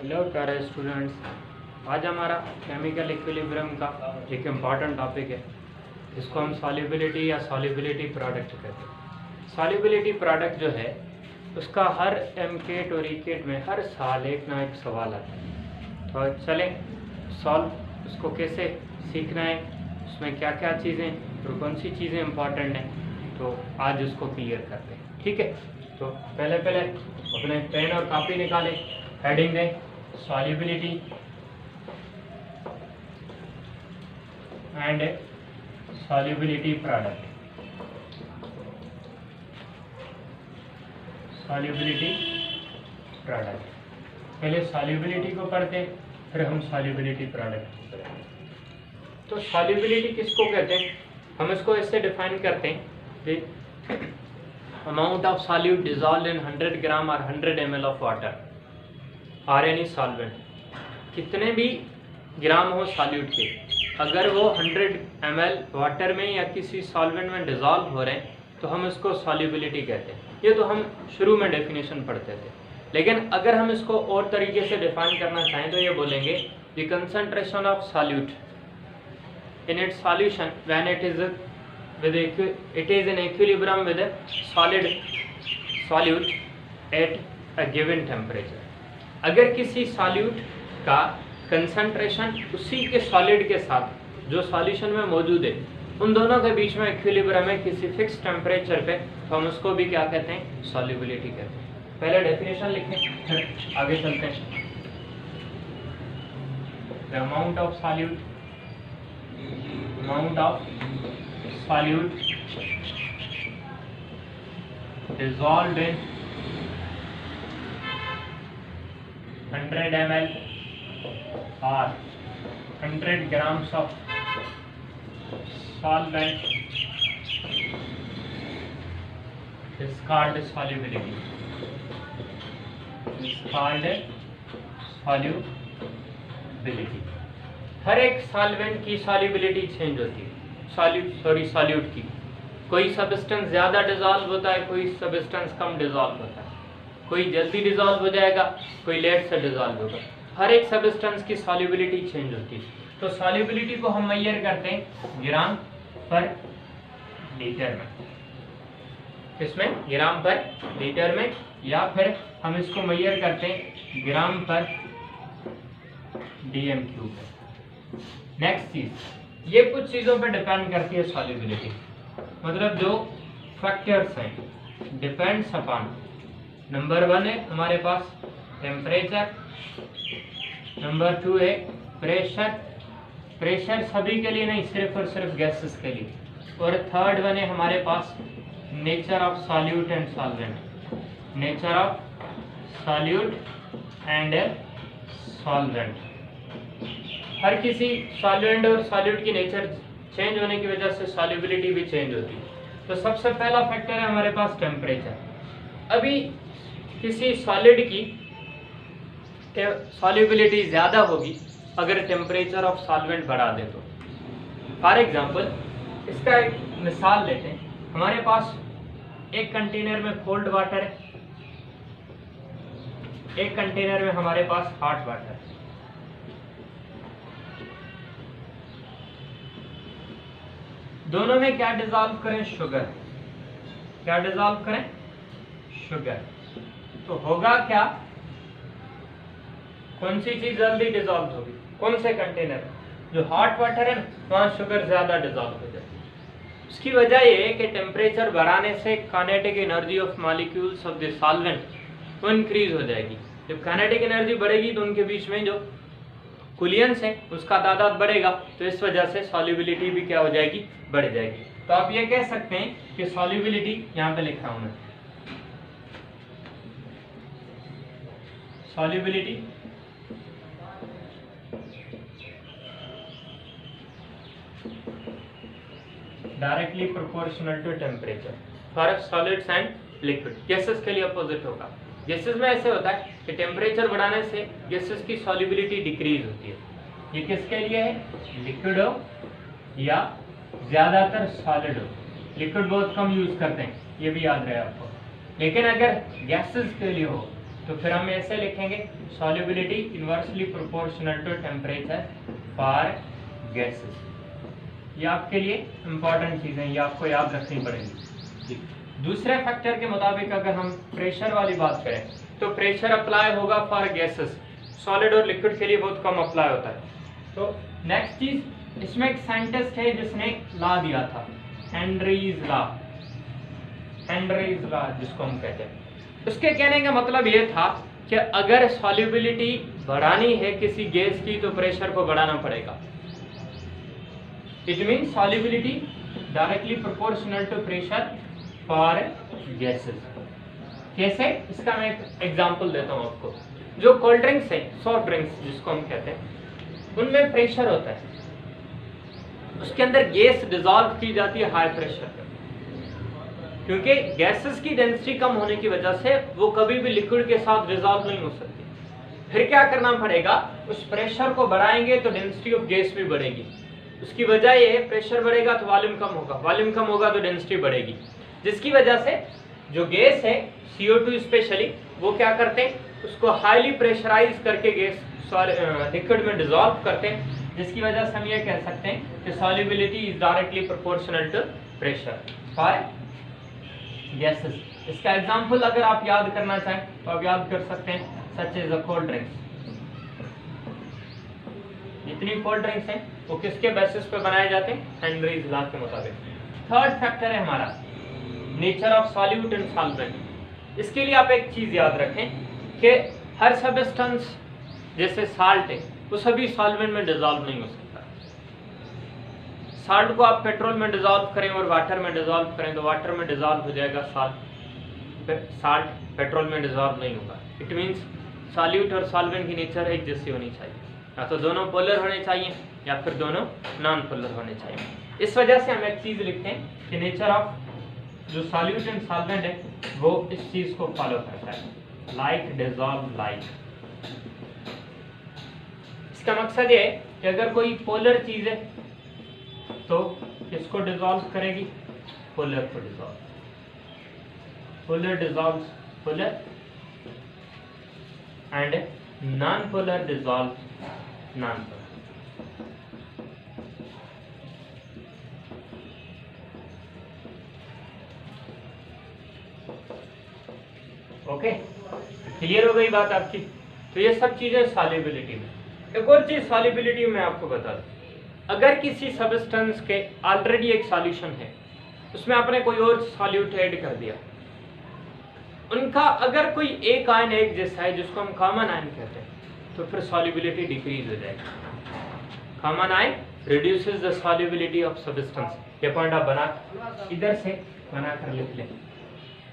Hello प्यारे students, आज हमारा केमिकल इक्विलिब्रियम का एक इम्पॉर्टेंट टॉपिक है जिसको हम सॉल्युबिलिटी या सॉल्युबिलिटी प्रोडक्ट कहते हैं। सॉल्युबिलिटी प्रोडक्ट जो है उसका हर एमकेट और ईकेट में हर साल एक ना एक सवाल आता है। तो चलें सॉल्व उसको कैसे सीखना है, उसमें क्या क्या चीज़ें और कौन सी चीज़ें इम्पॉर्टेंट हैं, तो आज उसको क्लियर करते हैं। ठीक है, तो पहले अपने पेन और कॉपी निकालें, हेडिंग दें solubility and solubility product। solubility product पहले solubility को पढ़ते हैं, फिर हम solubility product को पढ़ेंगे। तो solubility किसको कहते हैं, हम इसको इससे डिफाइन करते हैं कि amount of solute dissolved in 100 ग्राम और 100 ml of water are any solvent, कितने भी ग्राम हो सॉल्यूट के, अगर वो 100 ml वाटर में या किसी सॉल्वेंट में डिज़ोल्व हो रहे हैं तो हम इसको सॉल्युबिलिटी कहते हैं। ये तो हम शुरू में डेफिनेशन पढ़ते थे, लेकिन अगर हम इसको और तरीके से डिफाइन करना चाहें तो ये बोलेंगे the concentration of solute in its solution when it is in equilibrium with solid solute at a given temperature. अगर किसी सॉल्यूट का कंसंट्रेशन उसी के सॉलिड के साथ जो सॉल्यूशन में मौजूद है उन दोनों के बीच में इक्विलिब्रियम है किसी फिक्स टेम्परेचर पे, तो हम उसको भी क्या कहते हैं, सॉल्युबिलिटी कहते हैं। पहले डेफिनेशन लिखें फिर आगे चलते हैं। The amount of solute dissolved in 100 ml or 100 grams of solvent is called solubility। हर एक सॉल्वेंट की सॉल्युबिलिटी चेंज होती है, सॉल्यूट की। कोई सब्सटेंस ज़्यादा डिजॉल्व होता है, कोई सब्सटेंस कम डिजॉल्व होता है, कोई जल्दी डिजॉल्व हो जाएगा, कोई लेट से डिजॉल्व होगा। हर एक सब्सटेंस की सॉल्युबिलिटी चेंज होती है। तो सॉल्युबिलिटी को हम मेजर करते हैं ग्राम पर लीटर में, इसमें ग्राम पर लीटर में, या फिर हम इसको मेजर करते हैं ग्राम पर डीएम क्यूब में। नेक्स्ट चीज, ये कुछ चीज़ों पर डिपेंड करती है सॉल्युबिलिटी, मतलब जो फैक्टर्स हैं डिपेंड्स अपॉन, नंबर 1 है हमारे पास टेम्परेचर, नंबर 2 है प्रेशर, प्रेशर सभी के लिए नहीं, सिर्फ और सिर्फ गैसेस के लिए, और थर्ड वन है हमारे पास nature of solute and solvent, nature of solute and solvent. हर किसी सॉल्वेंट और सॉल्यूट की नेचर चेंज होने की वजह से सॉल्युबिलिटी भी चेंज होती है। तो सबसे पहला फैक्टर है हमारे पास टेम्परेचर। अभी किसी सॉलिड की सॉल्युबिलिटी ज़्यादा होगी अगर टेम्परेचर ऑफ सॉल्वेंट बढ़ा दे तो। फॉर एग्जांपल, इसका एक मिसाल लेते हैं। हमारे पास एक कंटेनर में कोल्ड वाटर है, एक कंटेनर में हमारे पास हॉट वाटर है। दोनों में क्या डिजॉल्व करें, शुगर। क्या डिजॉल्व करें, शुगर। तो होगा क्या, कौन सी चीज जल्दी डिजॉल्व होगी, कौन से कंटेनर, जो हॉट वाटर है ना, वहां शुगर ज्यादा डिजॉल्व हो जाती है। उसकी वजह ये है कि टेम्परेचर बढ़ाने से kinetic energy of molecules of the solvent वो इंक्रीज हो जाएगी। जब काइनेटिक एनर्जी बढ़ेगी तो उनके बीच में जो कुलियंस है उसका तादाद बढ़ेगा, तो इस वजह से सॉल्युबिलिटी भी क्या हो जाएगी, बढ़ जाएगी। तो आप ये कह सकते हैं कि सॉल्युबिलिटी, यहाँ पे लिखा हूं मैं, solubility directly proportional to temperature for solids and liquid. Gases के लिए अपोजिट होगा। गैसेस में ऐसे होता है कि टेम्परेचर बढ़ाने से गैसेस की सॉल्युबिलिटी डिक्रीज होती है। ये किसके लिए है, लिक्विड हो या ज़्यादातर सॉलिड हो। लिक्विड बहुत कम यूज करते हैं, ये भी याद रहे आपको। लेकिन अगर गैसेस के लिए हो तो फिर हम ऐसे लिखेंगे solubility inversely proportional to temperature for gases. ये आपके लिए इंपॉर्टेंट चीज़ें, ये आपको याद रखनी पड़ेगी। दूसरे फैक्टर के मुताबिक अगर हम प्रेशर वाली बात करें तो प्रेशर अप्लाई होगा फॉर गैसेस, सॉलिड और लिक्विड के लिए बहुत कम अप्लाई होता है। तो नेक्स्ट चीज, इसमें एक साइंटिस्ट है जिसने लॉ दिया था, हेनरीज लॉ, हेनरीज लॉ जिसको हम कहते हैं। उसके कहने का मतलब ये था कि अगर सॉल्युबिलिटी बढ़ानी है किसी गैस की तो प्रेशर को बढ़ाना पड़ेगा। It mean solubility directly proportional to pressure for gases. कैसे? इसका मैं एक एग्जांपल देता हूँ आपको। जो कोल्ड ड्रिंक्स है, सॉफ्ट ड्रिंक्स जिसको हम कहते हैं, उनमें प्रेशर होता है, उसके अंदर गैस डिसॉल्व की जाती है हाई प्रेशर पर, क्योंकि गैसेस की डेंसिटी कम होने की वजह से वो कभी भी लिक्विड के साथ डिसॉल्व नहीं हो सकती। फिर क्या करना पड़ेगा, उस प्रेशर को बढ़ाएंगे तो डेंसिटी ऑफ गैस भी बढ़ेगी। उसकी वजह ये है, प्रेशर बढ़ेगा तो वॉल्यूम कम होगा, वॉल्यूम कम होगा तो डेंसिटी बढ़ेगी, जिसकी वजह से जो गैस है CO2 स्पेशली, वो क्या करते हैं, उसको हाईली प्रेशराइज करके गैस लिक्विड में डिसॉल्व करते हैं, जिसकी वजह से हम ये कह सकते हैं कि solubility is directly proportional to pressure for gases. इसका एग्जांपल अगर आप याद करना चाहें तो आप याद कर सकते हैं, such as a cold drinks. जितनी कोल्ड ड्रिंक्स हैं वो किसके बेसिस पे बनाए जाते हैं, हेनरीज लॉ के मुताबिक। थर्ड फैक्टर है हमारा nature of solute and solvent. इसके लिए आप एक चीज याद रखें कि हर सब्सटेंस जैसे साल्ट है वो सभी सॉल्वेंट में डिसॉल्व नहीं हो सकता। साल्ट को आप पेट्रोल में डिसॉल्व करें और वाटर में डिसॉल्व करें तो वाटर में डिसॉल्व हो जाएगा साल्ट, साल्ट पेट्रोल में डिसॉल्व नहीं होगा। इट मीन्स सॉल्यूट और सॉल्वेंट की नेचर एक जैसी होनी चाहिए, या तो दोनों पोलर होने चाहिए या फिर दोनों नॉन पोलर होने चाहिए। इस वजह से हम एक चीज लिखते हैं कि नेचर ऑफ जो सॉल्यूट एंड सॉल्वेंट है वो इस चीज को फॉलो करता है, लाइक डिसॉल्व लाइक। इसका मकसद ये है कि अगर कोई पोलर चीज है तो किसको डिसॉल्व करेगी, पोलर को dissolve, polar dissolve polar and non polar dissolve non polar. Okay, clear हो गई बात आपकी। तो ये सब चीजें सॉल्युबिलिटी में। एक और चीज सॉल्युबिलिटी में आपको बता दूं, अगर किसी सब्सटेंस के ऑलरेडी एक सॉल्यूशन है, उसमें आपने कोई और सॉल्यूट ऐड कर दिया, उनका अगर कोई एक आयन एक जैसा है जिसको हम कॉमन आयन कहते हैं, तो फिर सॉल्युबिलिटी डिक्रीज हो जाएगी। Common ion reduces the solubility of substance. ये पॉइंट आप बना इधर से बना कर लिख लें।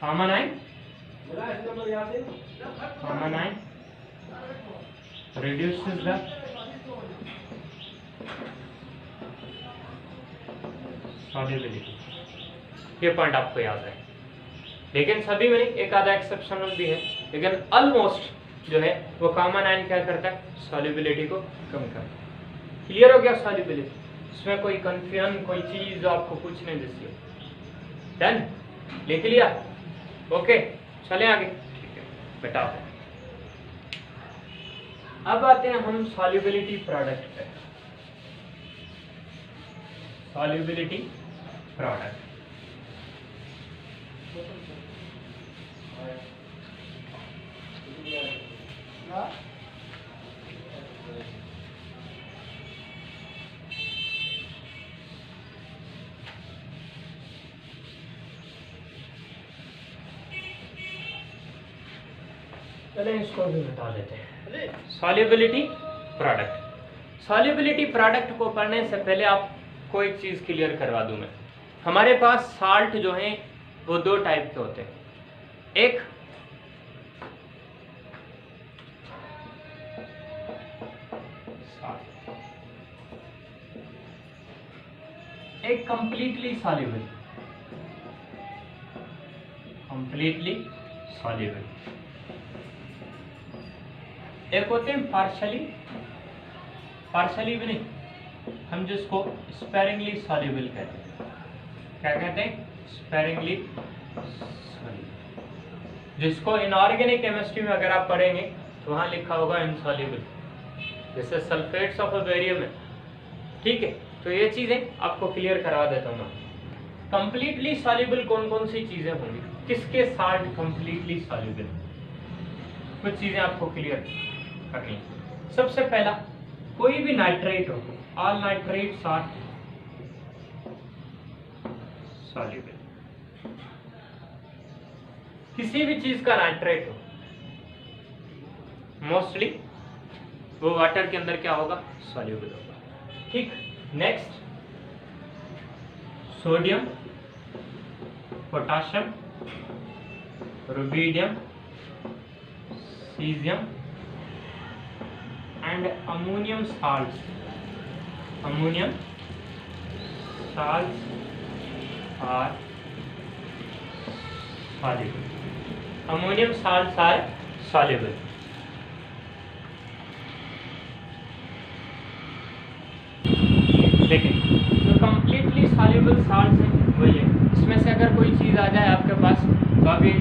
Common ion reduces the solubility। ये पॉइंट आपको याद है, लेकिन सभी में नहीं, एक आधा एक्सेप्शनल भी है, लेकिन ऑलमोस्ट जो है वो कॉमन आयन क्या करता है, सॉल्युबिलिटी को कम करता है। क्लियर हो गया सॉल्युबिलिटी? इसमें कोई कंफ्यूजन, कोई चीज आपको पूछने जैसी है? डन, लिख लिया? ओके, चले आगे। ठीक है बेटा, अब आते हैं हम सॉल्युबिलिटी प्रोडक्ट पे। सॉल्युबिलिटी प्रोडक्ट, चलें इसको भी बता देते हैं। Solubility product. सॉल्युबिलिटी प्रोडक्ट को पढ़ने से पहले आपको एक चीज क्लियर करवा दूं मैं। हमारे पास साल्ट जो हैं वो दो टाइप के होते हैं। एक कंप्लीटली सॉल्युबल, कंप्लीटली सॉल्युबल। एक होते हैं पार्शली, पार्शली भी नहीं, हम जिसको स्पेरिंगली सॉल्युबल कहते हैं। क्या कहते हैं? Sparingly soluble. जिसको इनऑर्गेनिक केमिस्ट्री में अगर आप पढ़ेंगे तो वहाँ लिखा होगा इनसॉल्युबल, जैसे सल्फेट्स ऑफ बेरियम है। ठीक है, तो ये चीज़ें आपको क्लियर करवा देता हूँ मैं। कंप्लीटली सॉल्युबल कौन कौन सी चीज़ें होंगी, किसके साथ कंप्लीटली सॉल्युबल, कुछ चीज़ें आपको क्लियर करनी है। सबसे पहला, कोई भी नाइट्रेट हो, ऑल नाइट्रेट्स आर सॉल्युबल। किसी भी चीज का नाइट्रेट हो मोस्टली वो वाटर के अंदर क्या होगा, सॉल्युबल होगा। ठीक, next sodium, potassium, rubidium, caesium and ammonium salts, ammonium salts are soluble, ammonium salts are soluble। देखिए जो कंप्लीटली soluble salts हैं वही है। इसमें से अगर कोई चीज़ आ जाए आपके पास तो अभी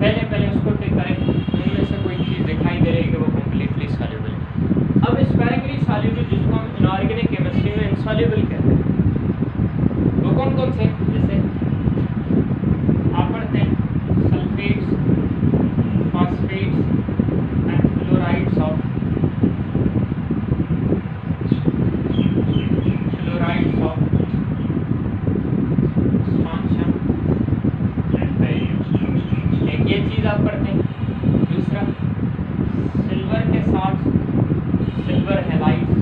पहले उसको टिक करें, उनमें से कोई चीज़ दिखाई दे रही है कि वो कंप्लीटली soluble है। अब स्पेरिंगली soluble जिसको हम इनऑर्गेनिक केमिस्ट्री में इनसॉल्युबल कहते हैं, वो कौन कौन से, जैसे आप पढ़ते हैं sulphates, phosphates and fluorides of strontium and barium. एक ये चीज़ आप पढ़ते हैं। दूसरा, सिल्वर के साथ सिल्वर हैलाइड्स,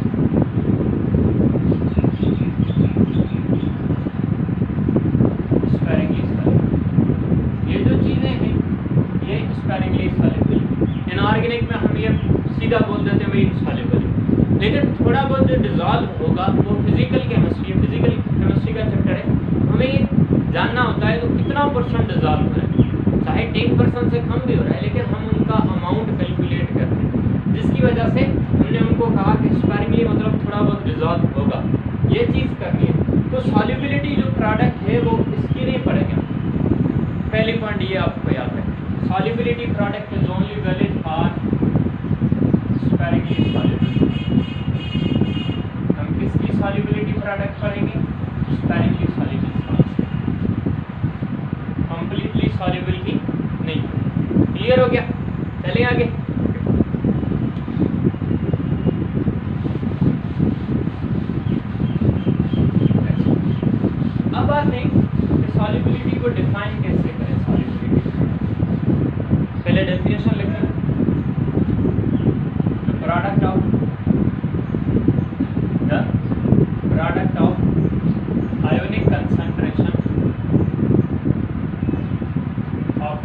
स्पेरिंगली सॉल्युबल। ये जो चीज़ें हैं ये स्पेरिंगली सॉल्युबल। इनऑर्गेनिक में हम ये सीधा बोल देते हैं भाई इनसॉल्युबल, लेकिन थोड़ा बहुत जो डिजॉल्व होगा वो फिजिकल केमिस्ट्री का चैप्टर है, हमें ये जानना होता है तो कितना परसेंट डिजॉल्व हो रहा है, चाहे 10% से कम भी हो रहा है, लेकिन हम उनका अमाउंट कैलकुलेट करते हैं, जिसकी वजह से हमने उनको कहा कि स्पेरिंगली मतलब थोड़ा बहुत डिजॉल्व होगा, ये चीज़ करनी है। तो सॉल्युबिलिटी जो प्रोडक्ट है वो इसकी नहीं पड़ेगा। पहली पॉइंट ये आपको याद है, solubility product is only valid for sparingly soluble. हम किसकी सॉल्युबिलिटी प्रोडक्ट पढ़ेंगे, स्पेरिंगली सॉल्युबल, कंप्लीटली सॉल्युबल की नहीं। क्लियर हो गया, चलिए आगे। अब बात नहीं कि सॉल्युबिलिटी को डिफाइन कैसे करें। सॉल्युबिलिटी पहले डेफिनेशन लिखें, product of ionic concentration of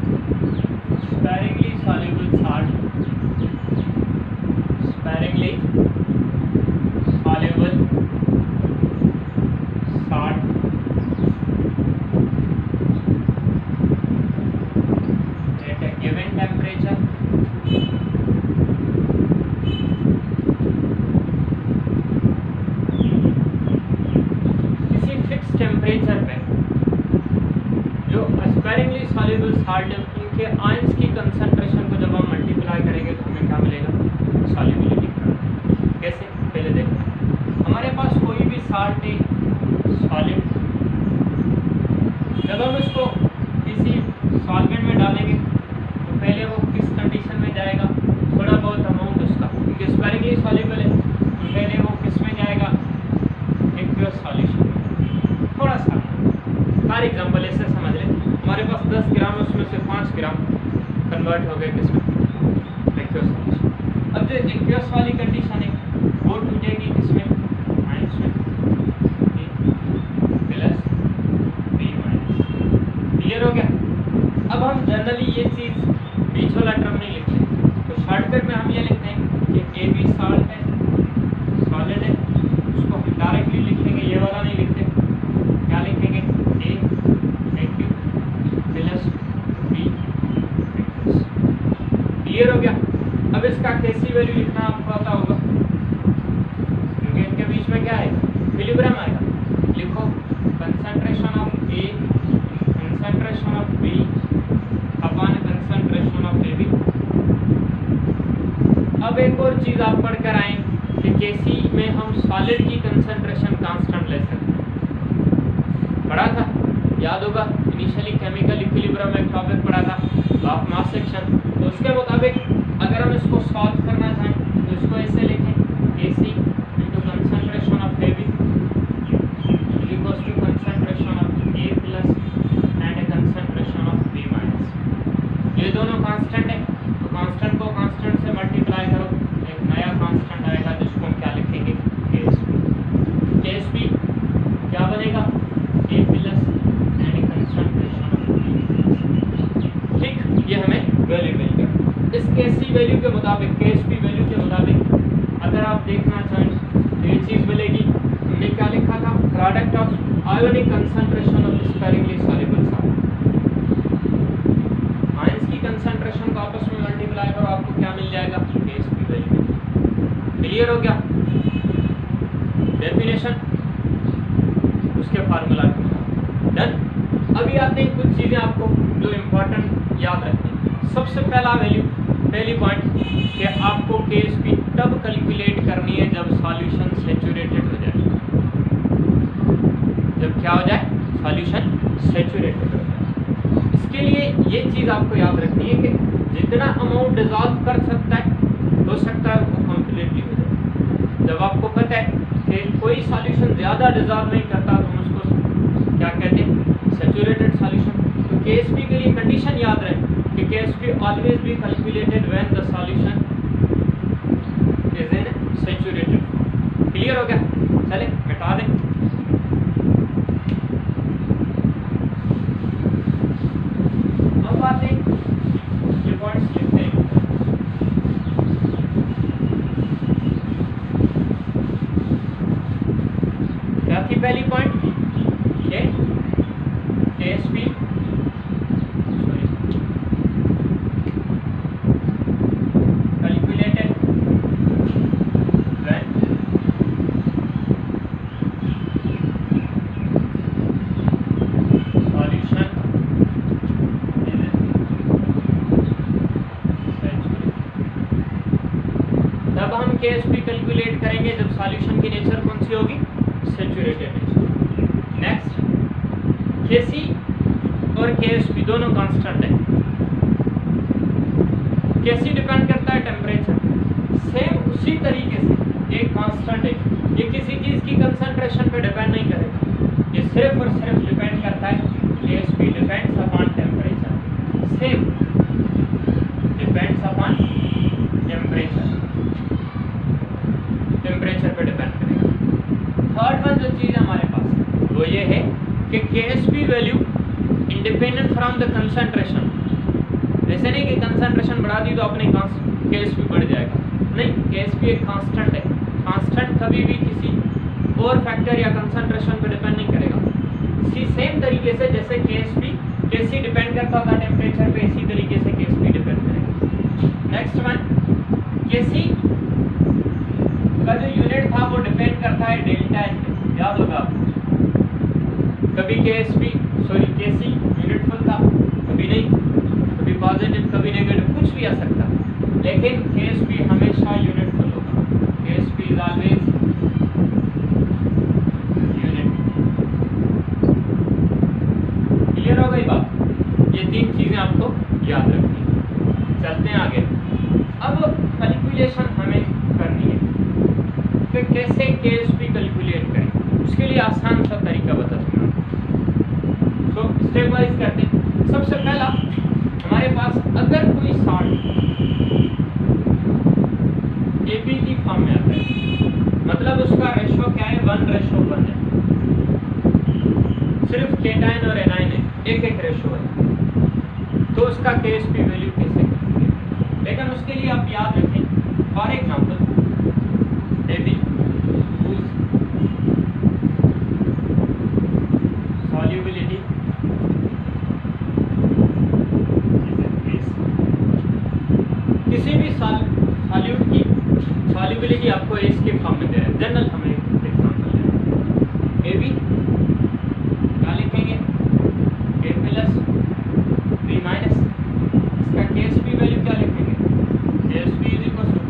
sparingly soluble salt, sparingly soluble salt at a given temperature किसी फिक्स टेम्परेचर पे जो स्पेरिंगली soluble salt है उनके आयंस की कंसंट्रेशन को जब हम मल्टीप्लाई करेंगे तो हमें क्या मिलेगा, सॉल्युबिलिटी। कैसे, पहले देखो, हमारे पास कोई भी साल्ट है सॉलिड, जब हम इसको किसी सॉल्वेंट में डालेंगे तो पहले वो किस कंडीशन में जाएगा, थोड़ा बहुत अमाउंट उसका, क्योंकि स्पेरिंगली सॉल्युबल है तो पहले वो किस में जाएगा, एक्वियस सॉल्यूशन में। थोड़ा सा फॉर एग्जांपल ऐसे समझ लें, हमारे पास 10 ग्राम है, उसमें से 5 ग्राम कन्वर्ट हो गए किसमें, एक्वियस सॉल्यूशन। अब जो एक्वियस वाली कंडीशन है वो टूटेगी किसमें, आयंस में, प्लस बी माइनस। क्लियर हो गया। अब हम जनरली ये चीज़ बीच वाला टर्म नहीं लिखते, तो शॉर्टकट में हम ये लिखते हैं कि ए बी साल्ट है, सॉलिड है, उसको हम डायरेक्टली लिखेंगे, ये वाला नहीं लिखते, क्या लिखेंगे, ए एक्यू प्लस बी। क्लियर हो गया। अब इसका कैसी वैल्यू लिखना आपको पता होगा, क्योंकि इनके बीच में क्या है, इक्विलिब्रियम आएगा। लिखो concentration of A, concentration of B upon concentration अब एक और चीज आप पढ़ कर आए कि केसी में हम सॉलिड की कंसंट्रेशन कांस्टेंट ले सकते हैं। पढ़ा था, याद होगा, इनिशियली केमिकल इक्विलिब्रियम में टॉपिक पढ़ा था, लॉ ऑफ मास सेक्शन। तो उसके मुताबिक अगर हम इसको सॉल्व करना चाहें तो इसको ऐसे लिखें, KC into concentration of heavy equals to concentration of A plus and concentration of B minus. ये दोनों कांस्टेंट है, तो कांस्टेंट को कांस्टेंट से मल्टीप्लाई करो, एक नया कांस्टेंट आएगा जिसको हम क्या लिखेंगे, केएसपी क्या बनेगा, A plus and concentration of B. ठीक, ये हमें वैल्यू मिल गया। इस केसी वैल्यू के मुताबिक, केएसपी वैल्यू के मुताबिक अगर आप देखना चाहें तो ये चीज मिलेगी। हमने क्या लिखा था, product of ionic concentration of sparingly soluble salt. Ions की कंसंट्रेशन को आपस में मल्टीप्लाई करो, आपको क्या मिल जाएगा, केएसपी वैल्यू। क्लियर हो गया डेफिनेशन, उसके फार्मूला डन। अभी आते हैं कुछ चीजें आपको जो इम्पोर्टेंट याद रखनी। सबसे पहला वैल्यू, पहली पॉइंट कि आपको केएसपी तब कैलकुलेट करनी है जब सॉल्यूशन सैचुरेटेड हो जाए। जब क्या हो जाए, सॉल्यूशन सैचुरेटेड हो जाए। इसके लिए ये चीज आपको याद रखनी है कि जितना अमाउंट डिसॉल्व कर सकता है, हो सकता है वो कंप्लीटली हो जाए। जब आपको पता है कि कोई सॉल्यूशन ज़्यादा डिसॉल्व नहीं करता तो हम उसको क्या कहते हैं, सैचुरेटेड सॉल्यूशन। तो केएसपी के लिए कंडीशन याद रहे कि Ksp always be calculated when the solution is in saturated. Clear हो गया, चले मिटा दें। अब आते हैं, ये पॉइंट्स लिखते हैं। क्या थी पहली point, Ksp calculated when solution is saturated. तब हम केएसपी कैलकुलेट करेंगे जब सॉल्यूशन की नेचर कौन सी होगी, सैचुरेटेड नेचर। नेक्स्ट, केसी और केएसपी दोनों कांस्टेंट है। केसी डिपेंड करता है टेम्परेचर, सेम उसी तरीके से एक कांस्टेंट है, ये किसी चीज की कंसंट्रेशन पे डिपेंड नहीं करेगा, ये सिर्फ और सिर्फ डिपेंड करता है, Ksp depends upon temperature, same depends upon temperature, temperature पे डिपेंड करेगा। थर्ड वन जो चीज हमारे पास वो ये है कि Ksp value independent from the concentration. ऐसे नहीं कि कंसंट्रेशन बढ़ा दी तो अपने केएसपी बढ़ जाएगा, नहीं, केएसपी एक कांस्टेंट है। कांस्टेंट कभी भी किसी और फैक्टर या कंसंट्रेशन पे डिपेंड नहीं करेगा। इसी सेम तरीके से जैसे केसी डिपेंड करता था टेम्परेचर पे, इसी तरीके से केएसपी डिपेंड करेगा। नेक्स्ट वन, केसी का जो यूनिट था वो डिपेंड करता है डेल्टा एन पे, याद होगा आपको। कभी केसी यूनिट फुल था, कभी नहीं, कभी पॉजिटिव कभी नेगेटिव, कुछ भी आ सकता है, लेकिन केएसपी हमेशा यूनिट फुल होगा। Ksp is always unit. Clear हो गई बात, ये तीन चीजें आपको याद रखनी है। चलते हैं आगे। अब कैलकुलेशन हमें करनी है कि कैसे केएसपी कैलकुलेट करें, उसके लिए आसान सा तरीका बता दूंगा। तो स्टेप वाइज करते हैं। सबसे पहला, हमारे पास अगर कोई सॉल्ट एबी की फॉर्म में आता है, मतलब उसका रेशो क्या है, 1:1 है, सिर्फ केटाइन और एनाइन है, एक रेशो है, तो उसका केएसपी वैल्यू कैसे करेंगे। लेकिन उसके लिए आप याद रखें, फॉर एग्जाम्पल एबी solubility किसी भी सॉल्यूट की सॉल्युबिलिटी आपको एस के फॉर्म में दे रहा है। जनरल हमें एग्जांपल लें, ए बी क्या लिखेंगे, ए प्लस बी माइनस, इसका केएसपी वैल्यू क्या लिखेंगे, KSP is equal to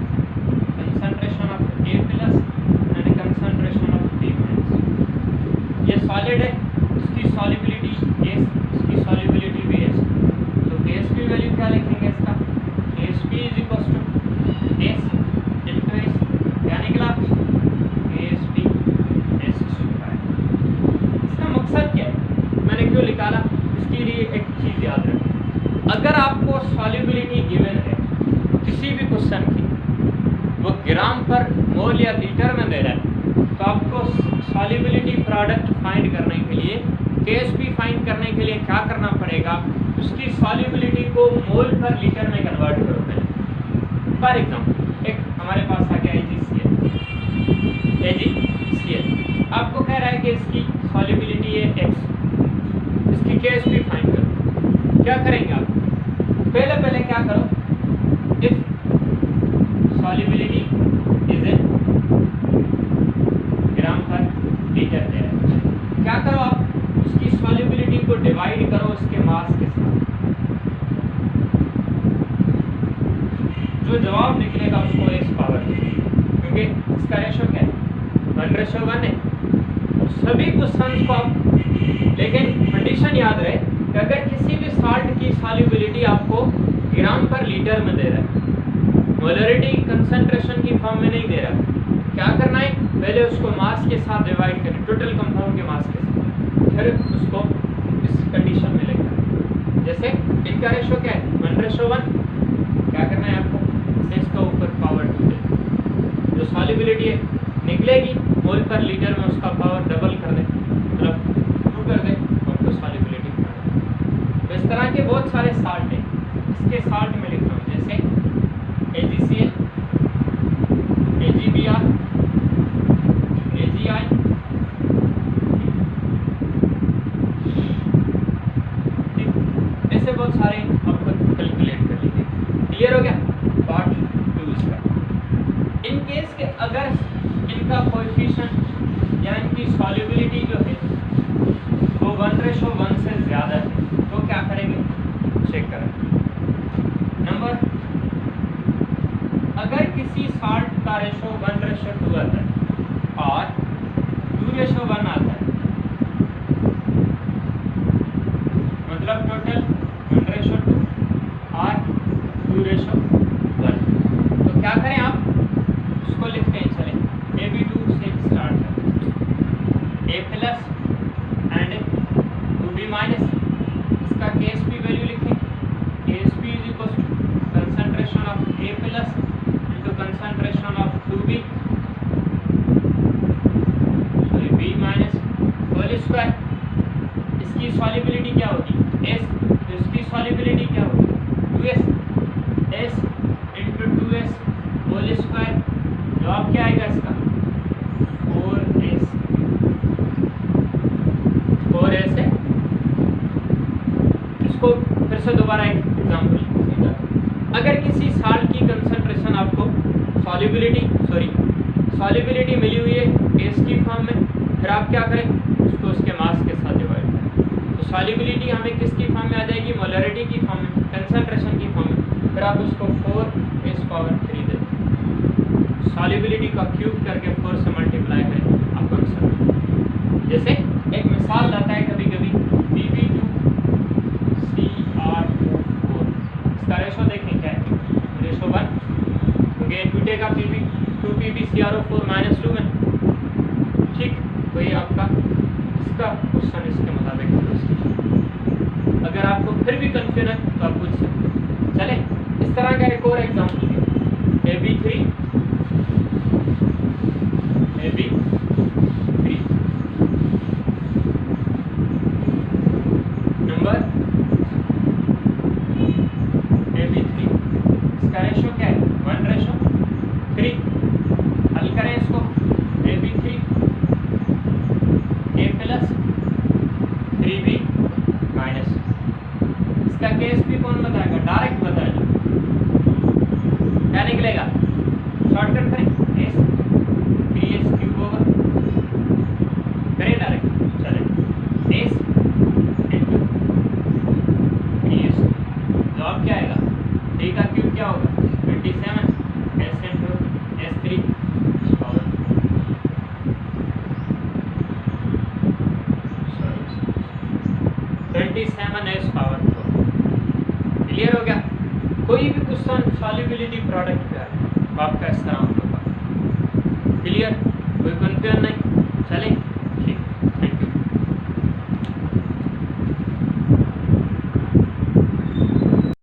concentration की वो ग्राम पर मोल या लीटर में दे रहा है, तो आपको सॉल्युबिलिटी प्रोडक्ट फाइंड करने के लिए, केएसपी फाइंड करने के लिए क्या करना पड़ेगा, उसकी सॉल्युबिलिटी को मोल पर लीटर में कन्वर्ट करो पहले। फॉर एग्जाम्पल एक हमारे पास आ गया AgCl, आपको कह रहा है कि इसकी सॉल्युबिलिटी है x, इसकी केएसपी फाइंड करो। क्या करेंगे आप, पहले क्या करो, इफ सॉल्युबिलिटी इज ए ग्राम पर लीटर है, क्या करो आप उसकी सॉल्युबिलिटी को डिवाइड करो उसके मास के साथ, जो जवाब निकलेगा उसको इस पावर, क्योंकि इसका रेशो क्या है 1:1 है। सभी क्वेश्चंस को आप, लेकिन कंडीशन याद रहे कि अगर किसी भी साल्ट की सॉल्युबिलिटी आपको ग्राम पर लीटर में दे रहा है, मोलरिटी कंसंट्रेशन की फॉर्म में नहीं दे रहा, क्या करना है, पहले उसको मास के साथ डिवाइड करें, टोटल कंपाउंड के मास के साथ, फिर उसको इस कंडीशन में लिखना। जैसे इनका रेशो क्या है 1:1, क्या करना है आपको, इसका ऊपर पावर 2 दे, जो सॉल्युबिलिटी है निकलेगी मोल पर लीटर में उसका पावर डबल कर दे, मतलब 2 कर दे, आपको सॉल्युबिलिटी। तो इस तरह के बहुत सारे साल्ट हैं, इसके साल्ट में लिख रहा हूँ, जैसे AgCl, AgBr, AgI, ऐसे बहुत सारे आपको कैलकुलेट कर लीजिए। क्लियर हो गया पार्ट 2 इसका। इन केस के अगर इनका कोएफिशिएंट या इनकी सॉल्युबिलिटी जो है वो 1:1 से ज़्यादा है, तो क्या करेंगे, चेक करें। नंबर, अगर किसी साल्ट का रेशो 1:2 आता है और 2:1 आता है, मतलब टोटल 1:2 और 2:1, तो क्या करें आप उसको लिखते हैं, चले AB2 से स्टार्ट है, A+ एंड 2B-, इसका KSP वैल्यू लिखें, KSP is equal to concentration of A+ into concentration of 2B, sorry B- whole square. इसकी सॉल्युबिलिटी क्या होगी S, तो इसकी सॉल्युबिलिटी क्या होगी 2S, S into 2S whole square, जवाब क्या आएगा इसका 4S है। इसको फिर से दोबारा एक एग्जाम्पल समझा, अगर किसी साल्ट की कंसंट्रेशन आपको सॉल्युबिलिटी मिली हुई है गैस की फॉर्म में, फिर आप क्या करें, उसको उसके मास के साथ डिवाइड करें, तो सॉल्युबिलिटी हमें किसकी फॉर्म में आ जाएगी, मोलरिटी की फॉर्म में, कंसंट्रेशन की फॉर्म में, फिर आप उसको 4S⁴ दें, सॉल्युबिलिटी का क्यूब करके 4 से मल्टीप्लाई करें, आपको आंसर। जैसे एक मिसाल लाता है कभी कभी Pb2 CrO4, इसका रेशो देखें क्या है, रेशो 1, क्योंकि टूटेगा Pb2 PbCrO4 -2 में, ठीक। तो ये आपका इसका क्वेश्चन इसके मुताबिक है। अगर आपको फिर भी कंफ्यूजन है तो आप पूछ सकते। चले इस तरह का एक और एग्जाम्पल AB3 नंबर AB3, इसका रेशो क्या है 1:3, हल करें इसको, AB3 A+ 3B-, इसका KSP कौन बताएगा, डायरेक्ट बताएगा, क्या निकलेगा, शॉर्टकट करें, S 3S³ होगा, करें डायरेक्ट, चले S into 3S, जवाब क्या आएगा, 3 का क्यूब क्या होगा 27, S into S3 power, 27S⁴। Clear हो गया। कोई भी क्वेश्चन सॉल्युबिलिटी प्रोडक्ट का है तो आपका इस तरह होगा। क्लियर, कोई कंफ्यूजन नहीं। चले